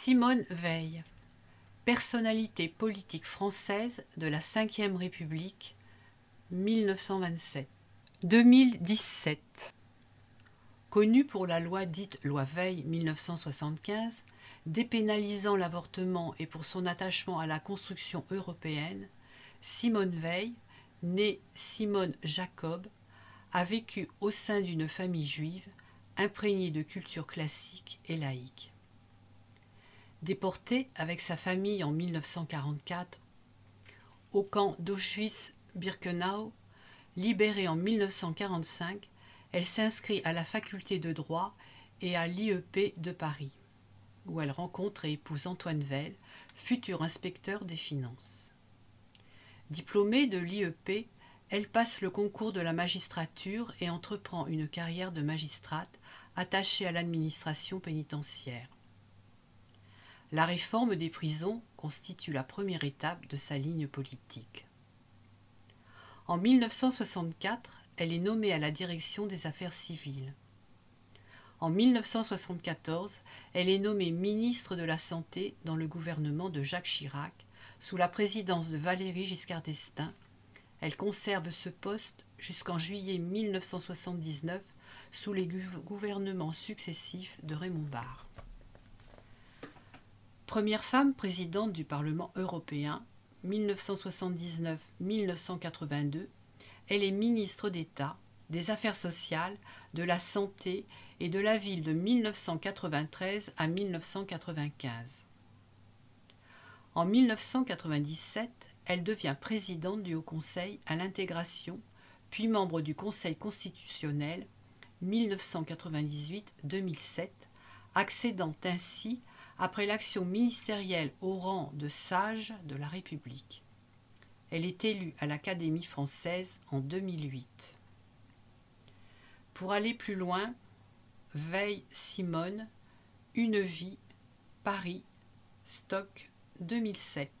Simone Veil, personnalité politique française de la Ve République, 1927. 2017. Connue pour la loi dite loi Veil 1975, dépénalisant l'avortement et pour son attachement à la construction européenne, Simone Veil, née Simone Jacob, a vécu au sein d'une famille juive imprégnée de culture classique et laïque. Déportée avec sa famille en 1944 au camp d'Auschwitz-Birkenau, libérée en 1945, elle s'inscrit à la faculté de droit et à l'IEP de Paris, où elle rencontre et épouse Antoine Veil, futur inspecteur des finances. Diplômée de l'IEP, elle passe le concours de la magistrature et entreprend une carrière de magistrate attachée à l'administration pénitentiaire. La réforme des prisons constitue la première étape de sa ligne politique. En 1964, elle est nommée à la direction des affaires civiles. En 1974, elle est nommée ministre de la Santé dans le gouvernement de Jacques Chirac, sous la présidence de Valéry Giscard d'Estaing. Elle conserve ce poste jusqu'en juillet 1979 sous les gouvernements successifs de Raymond Barre. Première femme présidente du Parlement européen, 1979-1982, elle est ministre d'État, des Affaires sociales, de la Santé et de la Ville de 1993 à 1995. En 1997, elle devient présidente du Haut Conseil à l'intégration, puis membre du Conseil constitutionnel 1998-2007, accédant ainsi après l'action ministérielle au rang de sage de la République. Elle est élue à l'Académie française en 2008. Pour aller plus loin, Veil Simone, Une vie, Paris, Stock 2007.